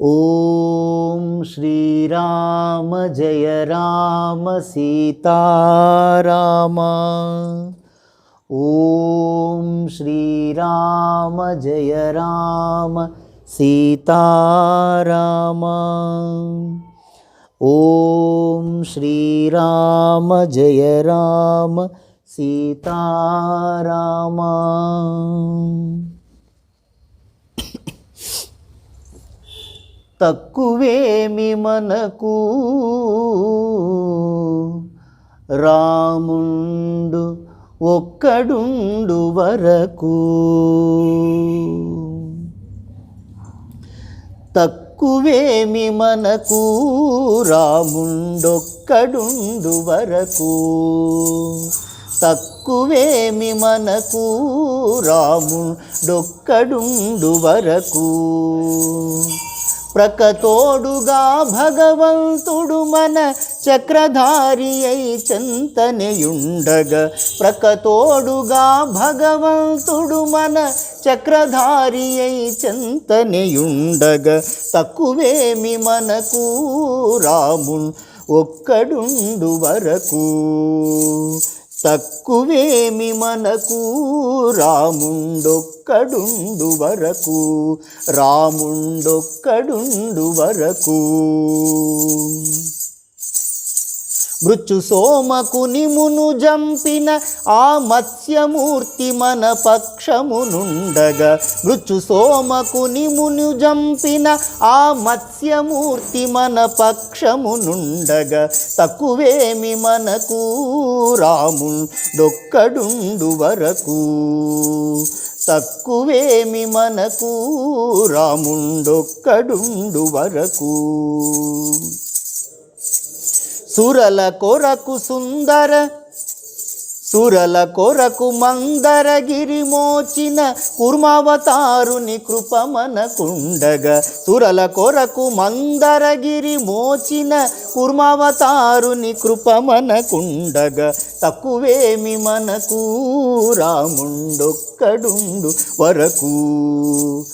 ఓం శ్రీరామ జయ రామ సీతారామ. ఓం శ్రీరామ జయ రామ సీతారామ. ఓం శ్రీరామ జయ రామ సీతారామ. తక్కువేమి మనకు రాముండు ఒక్కడుండు వరకు. తక్కువేమి మనకు రాముండొక్కడుండు వరకు. తక్కువేమి మనకు రాముండొక్కడుండు వరకు. ప్రకతోడుగా భగవంతుడు మన చక్రధారి అయి చెంతనేయుండగా. ప్రకతోడుగా భగవంతుడు మన చక్రధారి అయి చెంతనేయుండగా. తక్కువేమి మనకు రాముడు ఒక్కడుండు వరకు. తక్కువేమి మనకు రాముండొక్కడుండు వరకు. రాముండొక్కడుండు వరకు. మృత్యు సోమకుని మును జంపిన ఆ మత్స్యమూర్తి మన పక్షమునుండగా. మృత్యు సోమకుని మును జంపిన ఆ మత్స్యమూర్తి మన పక్షమునుండగా. తక్కువేమి మనకు రాముండొక్కడుండు వరకు. తక్కువేమి మనకు రాముండొక్కడుండు వరకు. సురల కొరకు సురల కొరకు మందరగిరి మోచిన కుర్మావతారుని కృప మనకుండగా. సురల కొరకు మందరగిరి మోచిన కుర్మావతారుని కృప మనకుండగా. తక్కువేమి మనకు రాముండొక్కడుండు వరకు.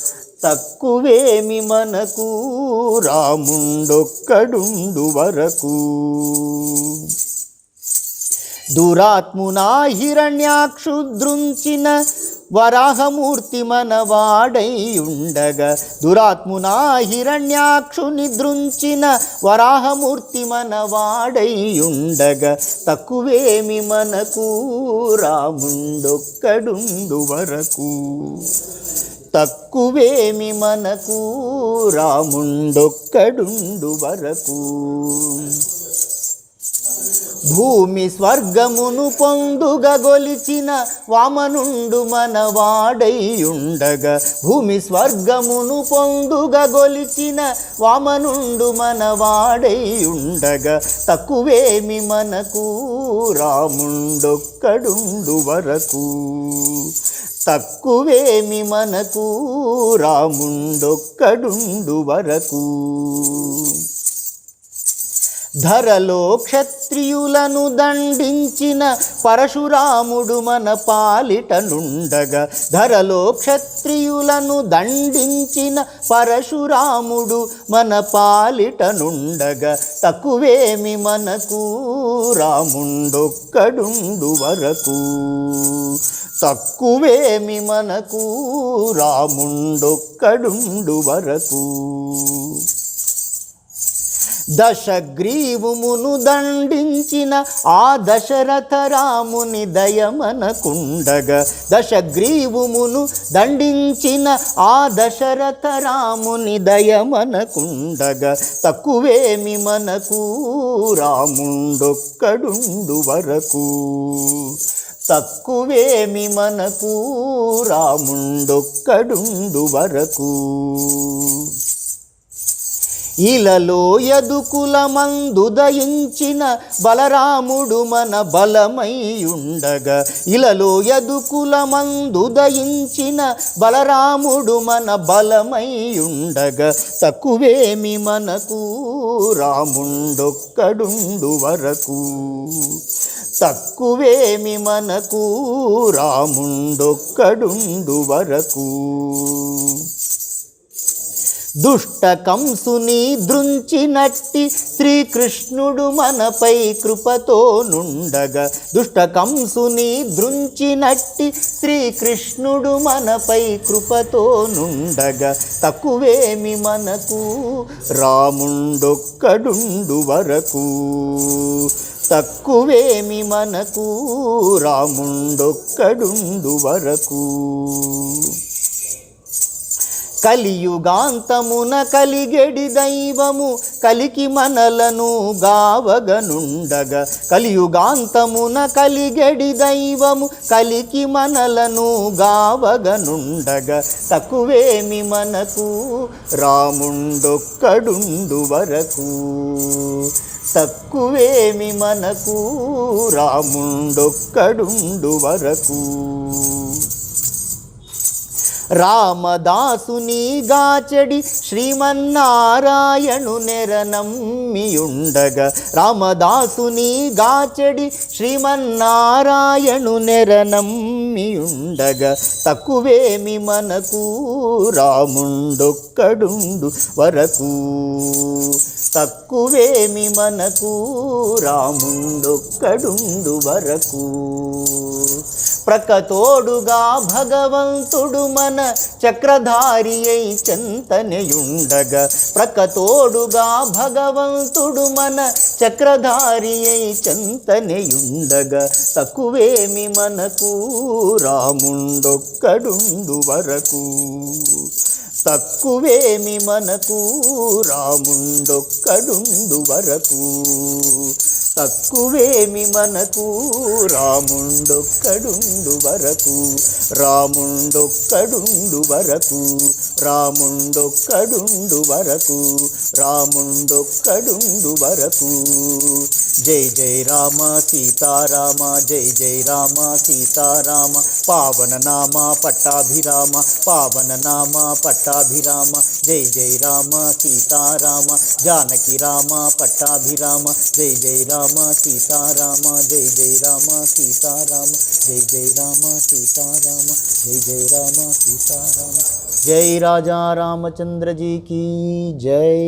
తక్కువేమి మనకు రాముండొక్కడుండు వరకు. దురాత్మునా హిరణ్యాక్షుద్రుంచిన వరాహమూర్తి మన వాడై ఉండగా. దురాత్మునా హిరణ్యాక్షుని దృంచిన వరాహమూర్తి మన వాడై ఉండగా. తక్కువేమి మనకు రాముండొక్కడుండు వరకు. తక్కువేమి మనకు రాముండొక్కడుండు వరకు. భూమి స్వర్గమును పొందుగా గొలిచిన వామనుండు మన వాడై ఉండగా. భూమి స్వర్గమును పొందుగా గొలిచిన వామనుండు మన వాడై ఉండగా. తక్కువేమి మనకు రాముండొక్కడుండు వరకు. తక్కువేమి మనకు రాముండొక్కడుండు వరకు. ధరలో క్షత్రియులను దండించిన పరశురాముడు మన పాలిటనుండగా. ధరలో క్షత్రియులను దండించిన పరశురాముడు మన పాలిటనుండగా. తక్కువేమి మనకు రాముండొక్కడుండు వరకు. తక్కువేమి మనకు రాముండొక్కడుండు వరకు. దశగ్రీవుమును దండించిన ఆ దశరథ రాముని దయ మనకుండగా. దశగ్రీవుమును దండించిన ఆ దశరథ రాముని దయ మనకుండగా. తక్కువేమి మనకు రాముండొక్కడుండు వరకు. తక్కువేమి మనకు రాముండొక్కడుండు వరకు. ఇలలో యదుకుల మందుదయించిన బలరాముడు మన బలమై ఉండగా. ఇలలో యదుకుల మందుదయించిన బలరాముడు మన బలమై ఉండగా. తక్కువేమి మనకు రాముండొక్కడుండు వరకు. తక్కువేమి మనకు రాముండొక్కడుండు వరకు. దుష్ట కంసుని దృంచినట్టి శ్రీకృష్ణుడు మనపై కృపతో నుండగా, దుష్ట కంసుని దృంచినట్టి శ్రీకృష్ణుడు మనపై కృపతో నుండగా, తక్కువేమి మనకు రాముండొక్కడుండు వరకు, తక్కువేమి మనకు రాముండొక్కడుండు వరకు. కలియుగాంతమున కలిగెడి దైవము కలికి మనలను గావగనుండగా, కలియుగాంతమున కలిగెడి దైవము కలికి మనలను గావగనుండగా, తక్కువేమి మనకు రాముండొక్కడుండు వరకు, తక్కువేమి మనకు రాముండొక్కడుండు వరకు. రామదాసుని గాచడి శ్రీమన్నారాయణు నెరనమ్మియుండగా, రామదాసుని గాచడి శ్రీమన్నారాయణు నెరనమ్మియుండగా, తక్కువేమి మనకు రాముండొక్కడుండు వరకు, తక్కువేమి మనకు రాముండొక్కడుండు వరకు. ప్రకతోడుగా భగవంతుడు మన చక్రధారి అయి చెంతనయుండగా, ప్రకతోడుగా భగవంతుడు మన చక్రధారి అయి చెంతనయుండగా, తక్కువేమి మనకు రాముండొక్కడుండు వరకు, తక్కువేమి మనకు రాముండొక్కడుండు వరకు, తక్కువేమి మనకు రాముండొక్కడుండు వరకు, రాముండొక్కడుండు వరకు, రాముండొక్కడుండు వరకు, రాముండొక్కడుండు వరకు. జై జై రామ సీతారామ, జై జై రామ సీతారామ, పావన నామ పట్టాభిరామ, పావన నామ పట్టాభిరామ, జై జై రామ సీతారామ, జానకి రామ పట్టాభిరామ, జై జై రామ సీతారామ, జై జై రామ సీతారామ, జై జై రామ సీతారామ, జై జై రామ సీతారామ. జై రాజా రాमचंद्र जी की जय.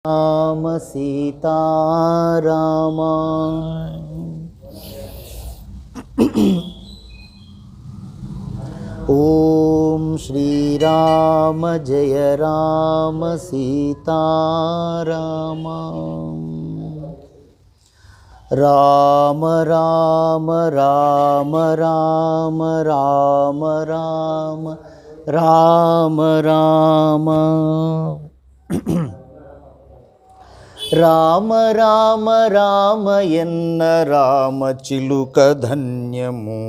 राम सीताराम. ओम श्री राम जय राम सीताराम. राम राम राम राम राम राम राम राम రామ రామ రామ ఎన్న రామ చిలుక ధన్యము,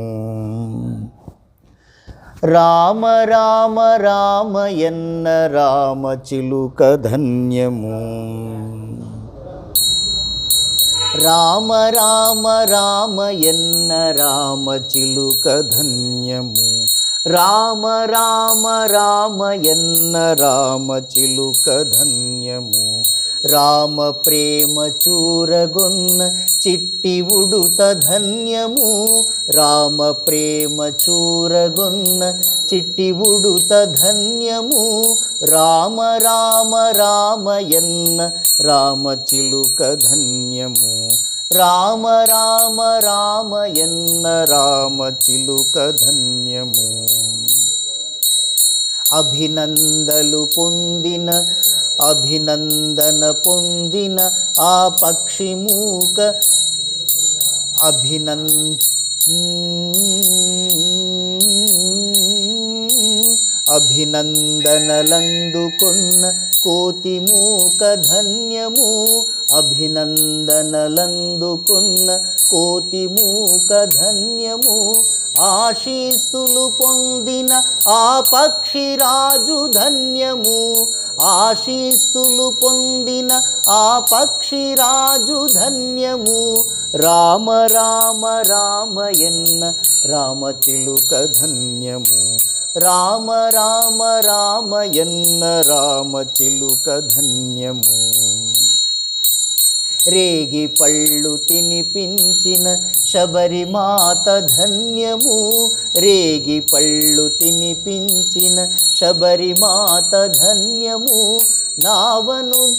రామ రామ రామ ఎన్న రామ చిలుక ధన్యము, రామ రామ రామ ఎన్న రామ చిలుక ధన్యము, రామ రామ రామ ఎన్న రామ చిలుక ధన్యము, రామ ప్రేమ చూరగొన్న చిట్టి ఉడుత ధన్యము, రామ ప్రేమ చూరగొన్న చిట్టి ఉడుత ధన్యము, రామ రామ రామ ఎన్న రామ చిలుక ధన్యము, రామ రామ రామ ఎన్న రామ చిలుక ధన్యము. అభినందలు పొందిన అభినందన పొందిన ఆ పక్షి మూక అభినందనలందుకొన్న కోతి మూక ధన్యము, అభినందనలందుకొన్న కోతి మూక ధన్యము, ఆశీస్సులు పొందిన ఆ పక్షిరాజు ధన్యము, ఆశీస్సులు పొందిన ఆ పక్షిరాజు ధన్యము, రామ రామ రామ ఎన్న రామ చిలుక ధన్యము, రామ రామ రామ ఎన్న రామ చిలుక ధన్యము. రేగి పళ్ళు తినిపించిన శబరిమాత ధన్యము, రేగి పళ్ళు తినిపించిన శబరిమాత ధన్యము, నావను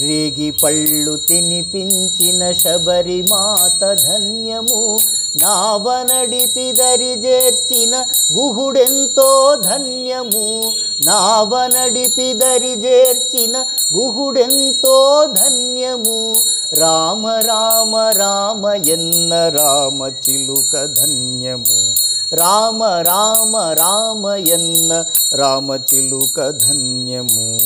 రేగి పళ్ళు తినిపించిన శబరిమాత ధన్యము, నావనడిపి దరి చేర్చిన గుహుడెంతో ధన్యము, నావనడిపి దరి చేర్చిన గుహుడెంతో ధన్యము, రామ రామ రామయన్న రామ చిలుక ధన్యము, రామ రామ రామయన్న రామ చిలుక ధన్యము.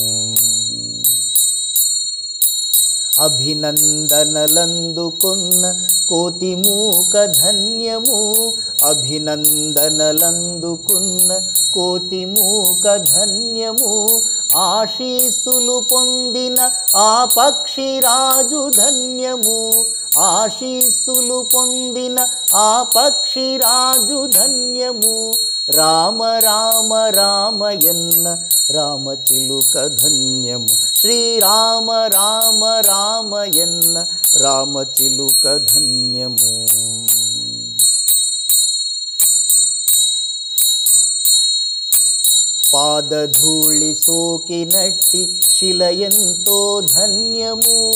అభినందనలందుకున్న కోతిమూక ధన్యము, అభినందనలందుకున్న కోతిమూక ధన్యము, ఆశీస్సులు పొందిన ఆ పక్షిరాజు ధన్యము, ఆశీస్సులు పొందిన ఆ పక్షిరాజు ధన్యము, రామ రామ రామయన్న రామ చిలుక ధన్యము, శ్రీరామ రామ రామయన్న రామ చిలుక ధన్యము. పాదధూళి సోకినట్టి శిలయంతో ధన్యము,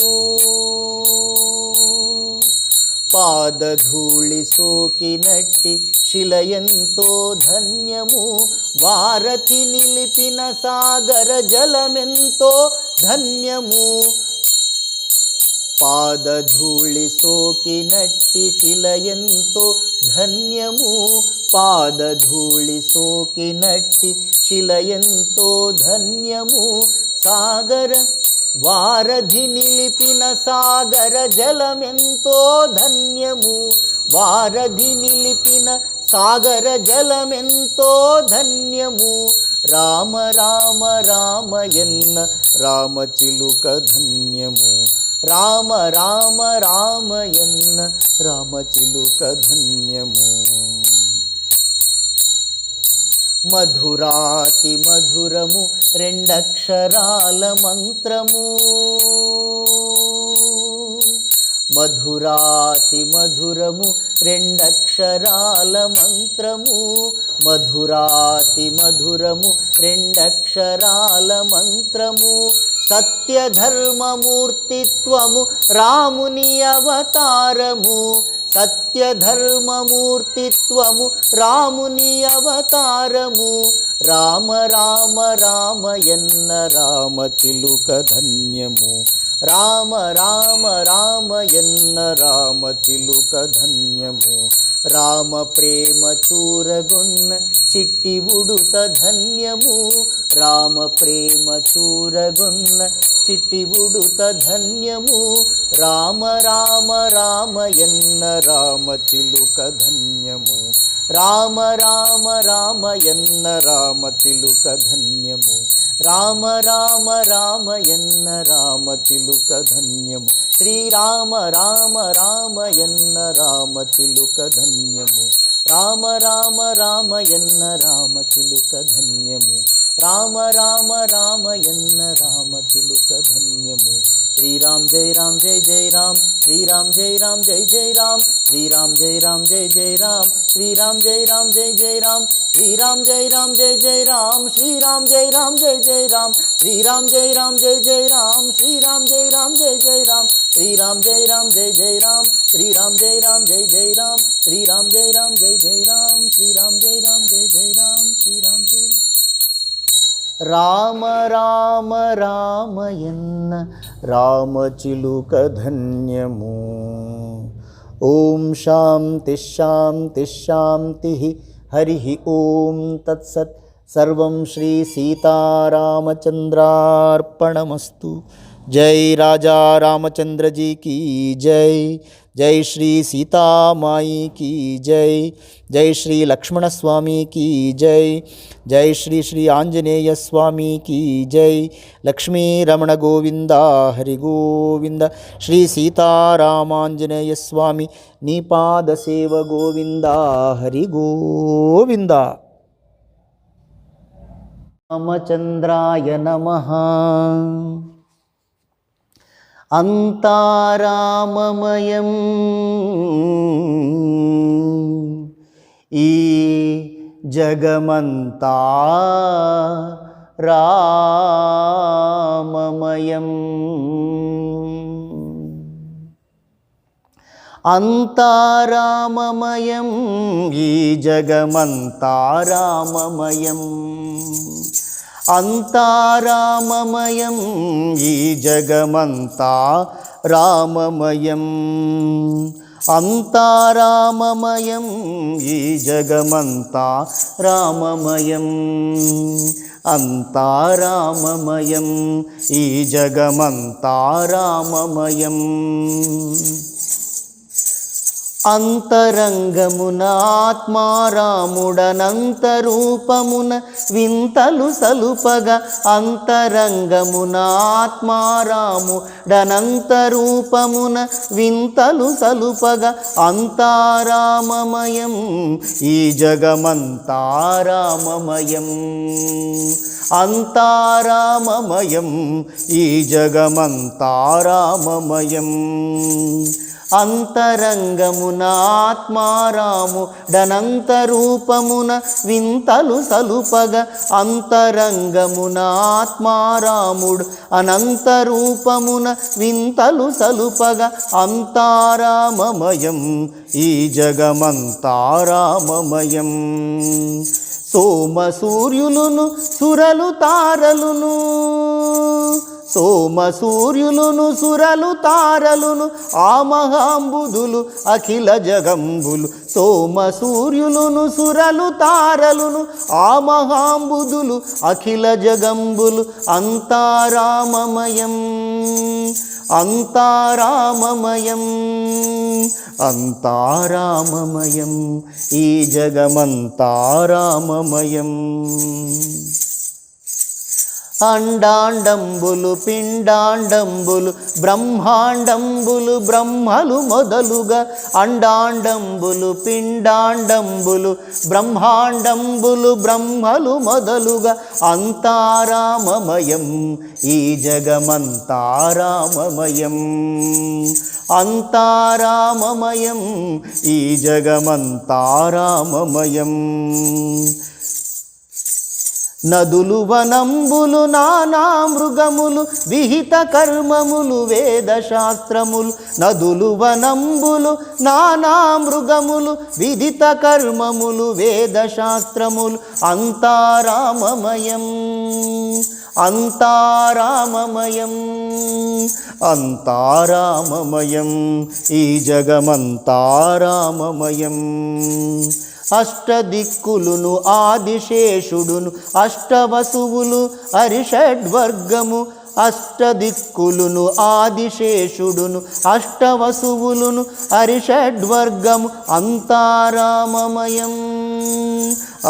పాదధూళి సోకినట్టి శిలయంతో ధన్యము, వారధి నిలిపిన సాగర జలమెంతో ధన్యము, పాదధూళి సోకినట్టి శిలయంతో ధన్యము, పాదధూళి సోకినట్టి శిలయంతో ధన్యము, సాగర వారధి నిలిపిన సాగర జలమెంతో ధన్యము, వారధి నిలిపిన సాగర జలమెంతో ధన్యము, రామ రామ రామయన్న రామ చిలుక ధన్యము, రామ రామ రామయన్న రామ చిలుక ధన్యము. మధురాతి మధురము రెండక్షరాల మంత్రము, మధురాతి మధురము రెండక్షరాల మంత్రము, మధురాతి మధురము రెండక్షరాల మంత్రము, సత్యధర్మమూర్తిత్వము రాముని అవతారము, సత్యధర్మమూర్తిత్వము రాముని అవతారము, రామ రామ రామయన్న రామ చిలుక ధన్యము, రామ రామ రామయన్న రామ చిలుక ధన్యము, రామ ప్రేమ చూరగొన్న చిట్టి ఉడుత ధన్యము, రామ ప్రేమ చూరగొన్న చిట్టి ఉడుత ధన్యము, రామ రామ రామయన్న రామ చిలుక ధన్యము, రామ రామ రామయన్న రామ చిలుక ధన్యము, రామ రామ రామయన్న రామ చిలుక ధన్యము, శ్రీరామ రామ రామయన్న రామ చిలుక ధన్యము, రామ రామ రామయన్న రామ చిలుక ధన్యము, రామ రామ రామయన్న రామ చిలుక ధన్యము. శ్రీరామ్ జై రామ్ జై జై రామ్, శ్రీరామ్ జై రామ్ జై జై రామ్, శ్రీరామ్ జై రామ్ జై జై రామ్, శ్రీరామ్ జై రామ్ జై జై రామ్, శ్రీరామ్ జై రామ్ జై జై రామ్, శ్రీరామ్ జై రామ్ జై జై రామ్, శ్రీరామ్ జై రామ్ జై జై రామ్, శ్రీరామ్ జై రామ్ జై జై రామ్, శ్రీరామ్ జై రామ్ జై జై రామ్, శ్రీరామ్ జై రామ్ జై జై రామ్, శ్రీరామ్ జై రామ్ జై జై రామ్, శ్రీరామ్ జై రామ్ జై జై రామ్, శ్రీరామ్ జై రామ్. రామ రామ రామయన్న రామ చిలుక ధన్యము. ఓం శాంతి శాంతి శాంతి. హరి ఓం తత్సత్. సర్వం శ్రీ సీతారామచంద్రార్పణమస్తు. జై రాజా రామచంద్ర जी की जय. जय श्री सीता माई की जय. जय श्री लक्ष्मण स्वामी की जय. जय श्री श्री आंजनेय स्वामी की जय. लक्ष्मी रमण गोविंद हरि गोविंद. श्री सीतारामांजनेय स्वामी नीपाद सेव गोविंद हरि गोविंद. रामचंद्राय नमः. అంతా రామమయం ఈ జగమంతా రామమయం. అంతా రామమయం ఈ జగమంతా రామమయం. అంతా రామమయం ఈ జగమంతా రామమయం. అంతా రామమయం ఈ జగమంతా రామమయం. అంతా రామమయం ఈ జగమంతా రామమయం. అంతరంగమున ఆత్మారాముడనంతరూపమున వింతలు సలుపగా. అంతరంగమున ఆత్మారాముడనంతరూపమున వింతలు సలుపగా. అంతా రామమయం ఈ జగమంతా రామమయం. అంతా రామమయం ఈ జగమంతా రామమయం. అంతరంగమున ఆత్మారాముడనంతరూపమున వింతలు సలుపగా. అంతరంగమున ఆత్మారాముడు అనంతరూపమున వింతలు సలుపగా. అంతా రామమయం ఈ జగమంతా రామమయం. సోమ సూర్యులును సురలు తారలును. సోమ సూర్యులును సురలు తారలును ఆ మహాంబుధులు అఖిల జగంబులు. సోమ సూర్యులును సురలు తారలును ఆ మహాంబుధులు అఖిల జగంబులు. అంతా రామమయం. అంతా రామమయం. అంతా రామమయం ఈ జగమంతా రామమయం. అండాండంబులు పిండాండంబులు బ్రహ్మాండంబులు బ్రహ్మలు మొదలుగా. అండాండంబులు పిండాండంబులు బ్రహ్మాండంబులు బ్రహ్మలు మొదలుగా. అంతా రామమయం ఈ జగమంతా రామమయం. అంతా రామమయం ఈ జగమంతా రామమయం. నదులు వనంబులు నానా మృగములు విహిత కర్మములు వేద శాస్త్రములు. నదులు వనంబులు నానా మృగములు విదిత కర్మములు వేద శాస్త్రములు. అంతా రామమయం. అంతా రామమయం. అంతా రామమయం ఈ జగమంతా రామమయం. అష్టదిక్కులును ఆదిశేషుడును అష్టవసువులు అరిషడ్వర్గము. అష్టదిక్కులును ఆదిశేషుడును అష్టవసువులును అరిషడ్వర్గము. అంతా రామమయం.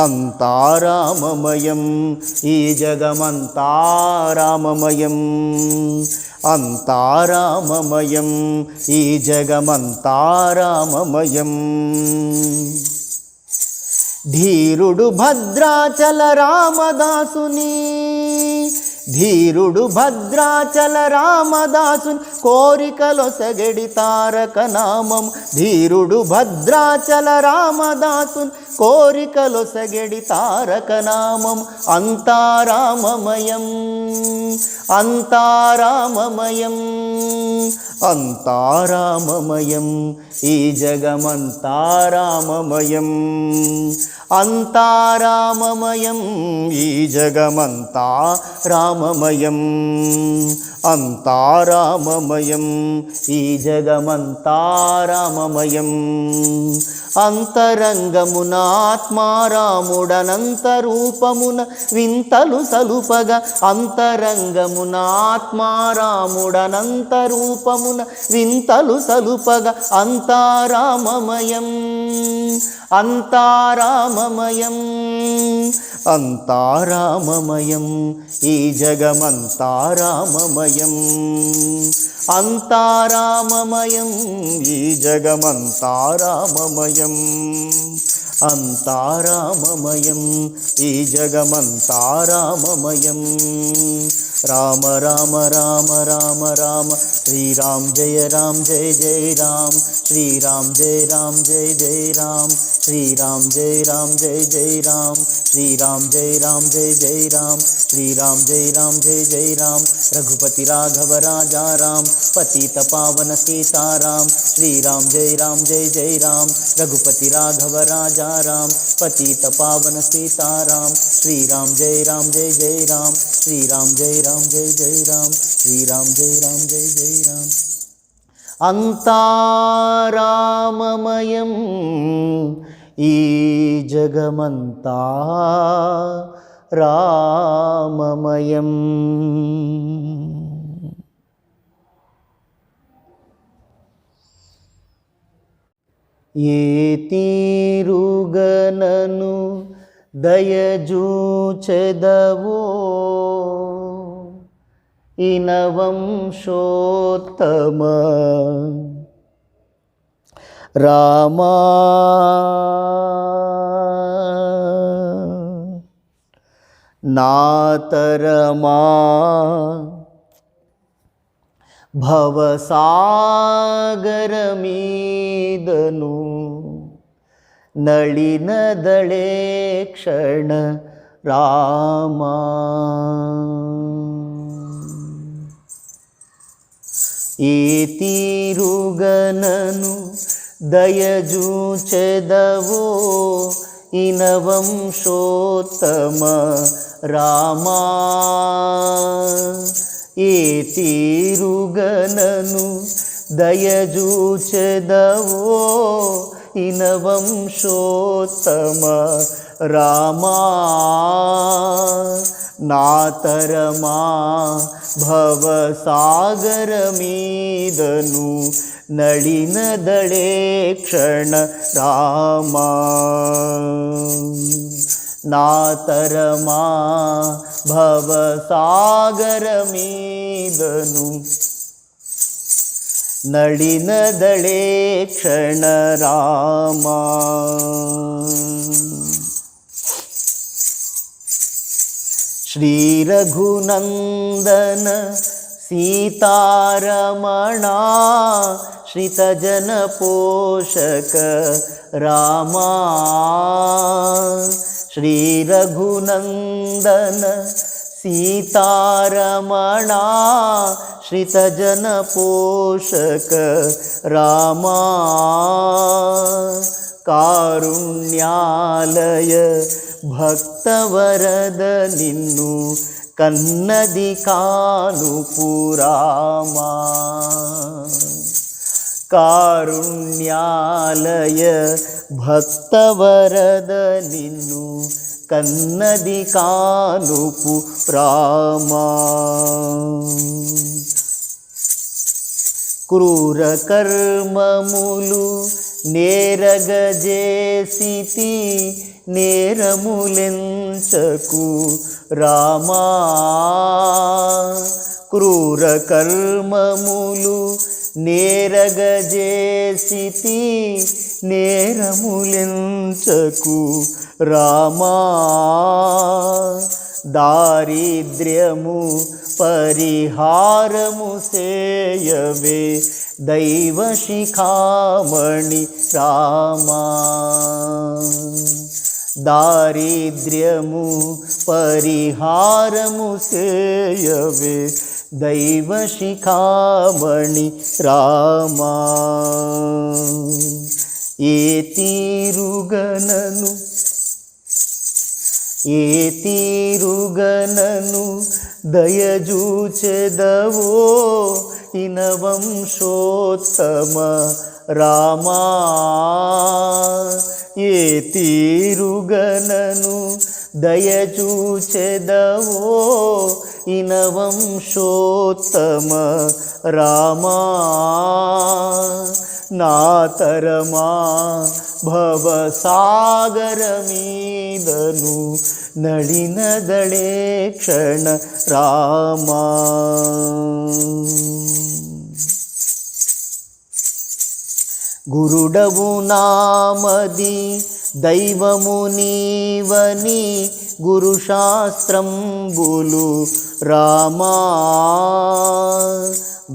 అంతా రామమయం ఈ జగమంతా రామమయం. అంతా రామమయం ఈ జగమంతా రామమయం. ధీరుడు భద్రాచల రామదాసుని. ధీరుడు భద్రాచల రామదాసుని కోరికలొసగడి తారక నామం. ధీరుడు భద్రాచల రామదాసుని కోరికలొసగడి తారక నామం. అంతా రామమయం. అంతా రామమయం. అంతా రామమయం ఈ జగమంతా రామమయం. అంతా రామమయం ఈ జగమంతా రామమయం. అంతా రామమయం ఈ జగమంతా రామమయం. అంతరంగమున ఆత్మారాముడనంతరూపమున వింతలు సలుపగా. అంతరంగమున ఆత్మారాముడనంతరూపమున వింతలు సలుపగా. అంతా రామమయం. అంతా రామమయం. అంతా రామమయం ఈ జగమంతా రామమయం. అంతా రామమయం ఈ జగమంతా రామమయం. అంతా రామమయం ఈ జగమంతా రామమయం. राम राम राम राम राम श्री राम जय जय राम श्री राम जय जय राम श्री राम जय जय राम श्री राम जय जय राम श्री राम जय राम रघुपति राघव राजा राम पतित पावन सीताराम श्री राम जय जय राम रघुपति राघव राजा राम पतित पावन सीताराम श्री राम जय जय राम श्री राम जय जय राम श्री राम जय जय राम अंता राममयं ఈ జగమంతా రామమయం ఏ తీరుగనను దయజూచెదవో ఇనవంశోత్తమ రామా నాతరమా భవసాగరమీదను నళినదళే క్షణ రామా ఏ తీరుగనను దయజూచెదవో ఇనవంశోత్తమ రామా ఏ తీరుగనను దయజూచెదవో ఇనవంశోత్తమ రామా నాతరమా భవసాగరమీదను నళినదళే క్షణ రామా నాతరమా భవసాగరమీదను నళినదళే క్షణ రామా శ్రీ రఘునందన సీతారమణా శ్రితజన పోషక రామా శ్రీ రఘునందన సీతారమణా శ్రితజన పోషక రామా కారుణ్యాలయ భక్తవరద నిన్ను కన్నది కానుపురామా కారుణ్యాలయ భక్తవరద నిన్ను కన్నది కానుపు రామా క్రూర కర్మములు నేరగజేసితి నేరములెంచకు రామా క్రూర కర్మములు నేరగజేసితి నేరములెంచకు రామా దారిద్ర్యము పరిహారము సేయవే దైవ శిఖామణి రామా దారిద్ర్యము పరిహారము సేయవే దైవ శిఖామణి రామా ఏ తీరుగనను ఏ తీరుగనను దయజూచెదవో ఇనవంశోత్తమ రామా ఏ తీరుగనను దయచూచెదవో ఇనవంశోత్తమ రామా నాతరమా భవసాగరమీదను నళినదళే క్షణ రామా. గురుడవు నామది దైవము నీవని గురు శాస్త్రంబులు రామా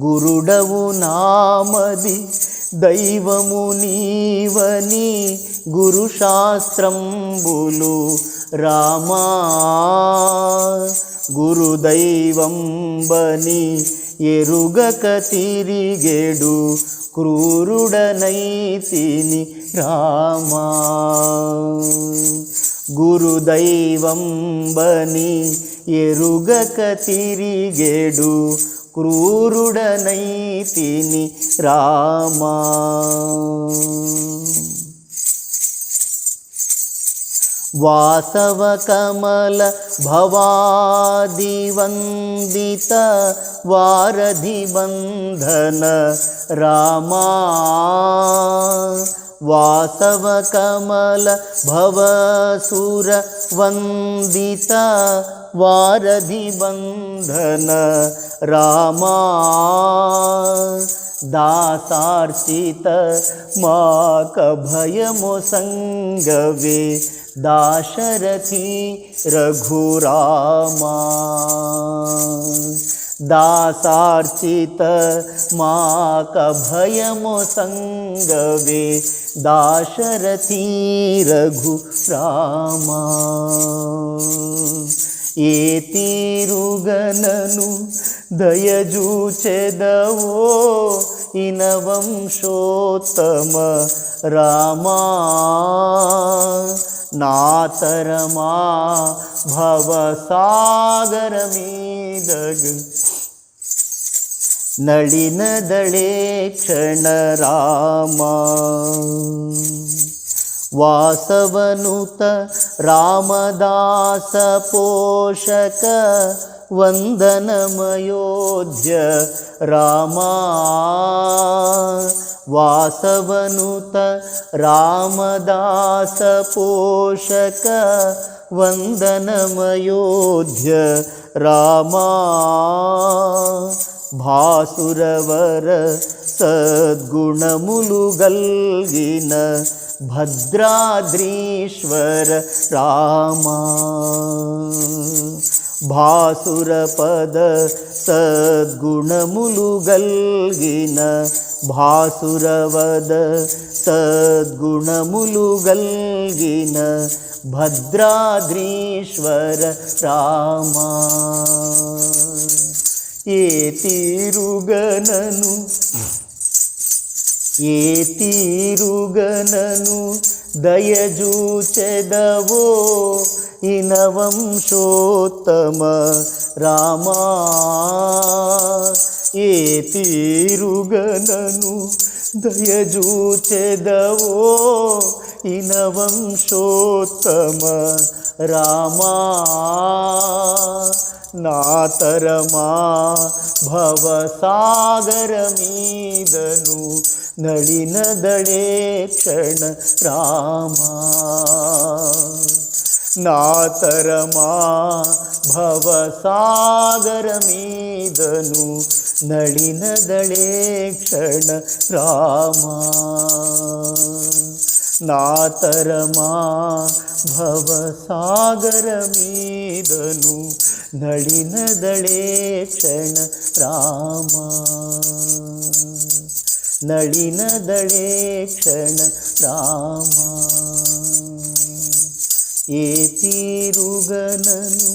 గురుడవు నామది దైవము నీవని గురు శాస్త్రంబులు రామా గురుదైవంబని ఎరుగక తిరిగేడు క్రూరుడనైతిని రామా గురుదైవంబని ఎరుగక తిరిగేడు క్రూరుడనైతిని రామా వాసవ కమల భవాదివందిత వారధి బంధన రామా వాసవ కమల భవసుర వందిత వారధి బంధన రామా దాసార్చిత మాక భయము సంగవే దాశరథి రఘురామా దాసార్చిత మాక భయము సంగవే దాశరథి రఘురామా ఏ తీరుగనను దయజూచెదవో ఇనవంశోత్తమ రామా నాతరమా భవసాగరమీదగు నళినదళే క్షణ రామా వాసవనుత రామదాస పోషక వందనమయోధ్య రామా వాసవనుత రామదాస పోషక వందనమయోధ్య రామా భాసురవర సద్గుణములు గల్గిన భద్రాద్రీశ్వర రామా భాసురపద సద్గుణములు గల్గిన భాసురవద సద్గుణములు గల్గిన భద్రాద్రీశ్వర రామా ఏ తీరుగనను ఏ తీరుగనను దయజూచెదవో ఇనవంశోత్తమ రామా ఏ తీరుగనను దయజూచెదవో ఇనవంశోత్తమ రామా నాతరమా భవసాగరమీదను నళినదళే క్షణ రామా నాతరమా భవసాగరమీదను నళినదళే క్షణ రామా నాతరమా భవసాగరమీదను నళినదళే క్షణ రామా నళినదళే క్షణ రామా ఏ తీరుగనను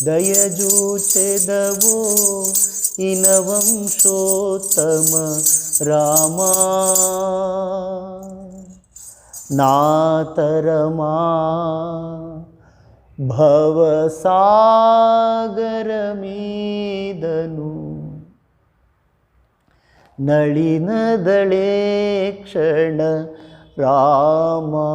దయజూచెదవో ఇనవంశోత్తమ రామా నాతరమా భవసాగరమీదను నళినదళే క్షణ రామా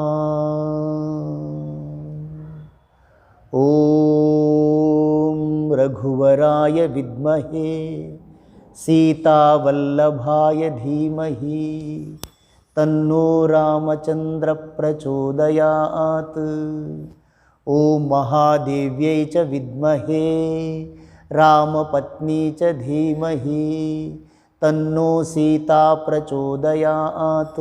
ఓం రఘువరాయ విద్మహే సీతావల్లభాయ ధీమహి తన్నో రామచంద్ర ప్రచోదయాత్ ఓం మహాదేవ్యై చ విద్మహే రామపత్నీ చ ధీమహి తన్నో సీతా ప్రచోదయాత్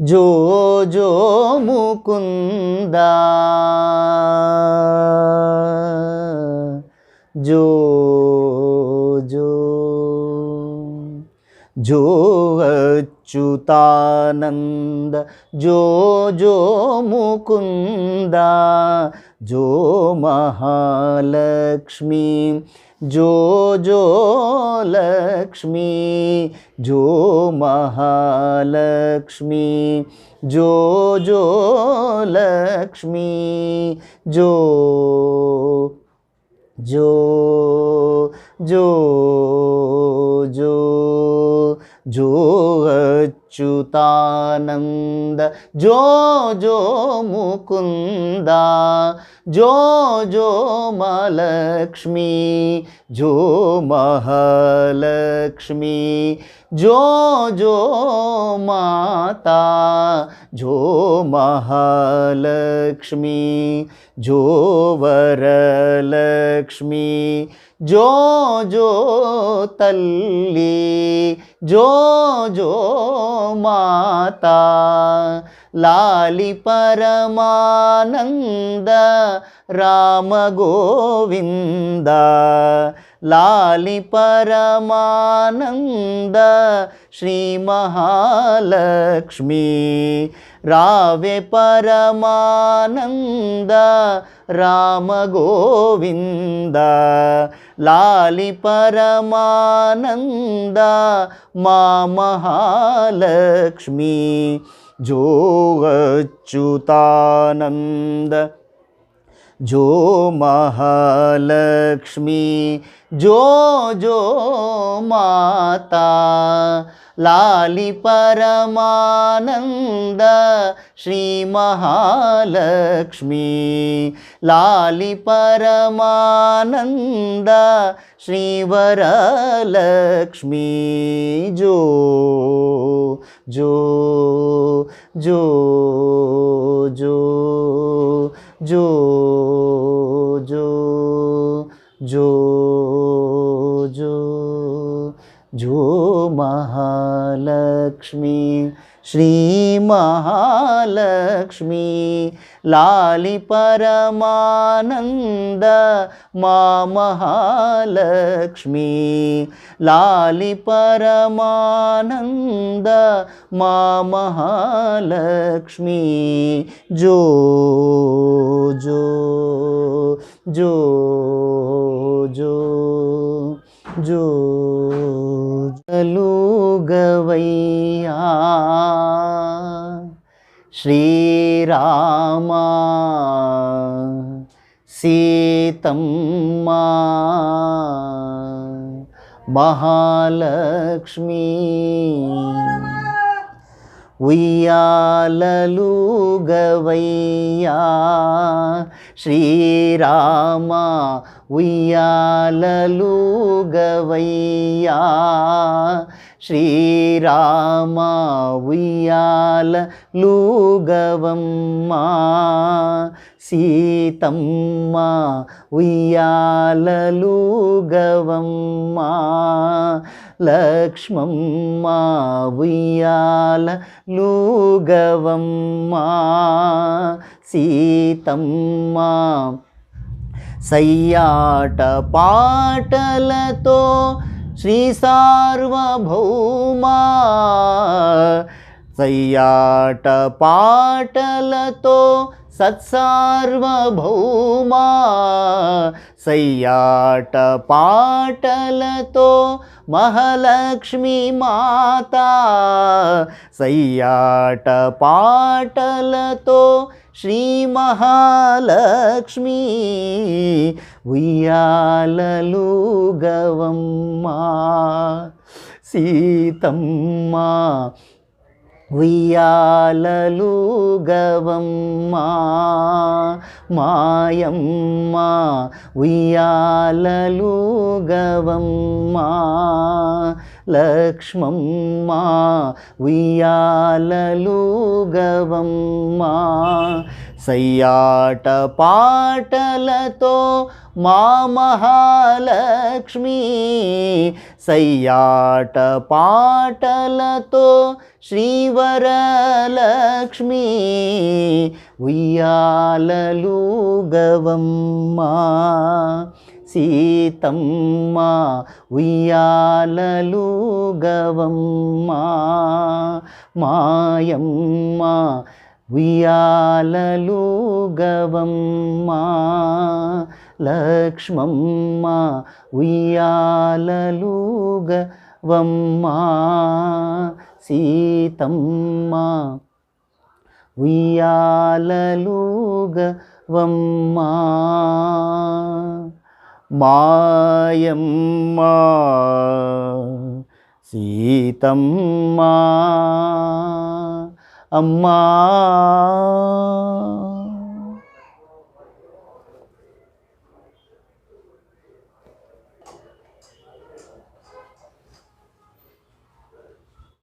जो जो मुकुंदा जो जो अच्युतानंद जो जो मुकुंदा जो महालक्ष्मी जो जो लक्ष्मी जो महालक्ष्मी जो जो लक्ष्मी जो जो जो जो जो अच्युतानंद जो जो मुकुंदा जो जो महालक्ष्मी जो महालक्ष्मी जो जो माता जो महालक्ष्मी जो वरलक्ष्मी जो जो तल्ली जो जो माता लाली परमानंद राम गोविंद लाली परमानंद श्री महालक्ष्मी रावे परमानंद राम गोविंद लाली परमानंद माँ महालक्ष्मी जो अच्युतानंद जो महालक्ष्मी जो जो माता लाली परमानंद श्री महालक्ष्मी लाली परमानंद श्री वरलक्ष्मी जो जो जो जो जो जो जो जो जो महालक्ष्मी श्री महालक्ष्मी लाली परमानंद माँ महालक्ष्मी लाली परमानंद माँ महालक्ष्मी जो जो जो जो जो चलू गवैया श्री रामा सीतम्मा महालक्ष्मी उయ్యాలలు గవయ్యా శ్రీరామ ఉయ్యాలలు గవయ్యా శ్రీరామ ఉయ్యాలలు గవమ్మా సీతమ్మ ఉయ్యాలలు గవమ్మా లక్ష్మమ్మ ఉయ్యాలలు గవమ్మా సీతమ్మ సయ్యాట పాటలతో శ్రీ సార్వభౌమా సయ్యాట పాటలతో సత్సార్వభౌమా సయ్యాట పాటలతో మహాలక్ష్మి మాతా సయ్యాట పాటలతో శ్రీ మహాలక్ష్మి ఉయ్యాలలు గవమ్మా సీతమ్మ ఉయ్యాలలు గవమ్మా మాయమ్మ ఉయ్యాలలు గవమ్మా లక్ష్మమ్మ ఉయ్యాలలు గవమ్మా సయ్యాట పాటలతో మా మహాలక్ష్మి, సయ్యాట పాటలతో శ్రీవరలక్ష్మి, ఉయ్యాలలుగవమ్మా సీతమ్మ, ఉయ్యాలలుగవమ్మా మాయమ్మ, ఉయ్యాలలుగవమ్మా లక్ష్మమ్మ, ఉయ్యాలలుగవమ్మా సీతమ్మ, ఉయ్యాలలుగవమ్మా మాయమ్మ సీతమ్మ అమ్మా.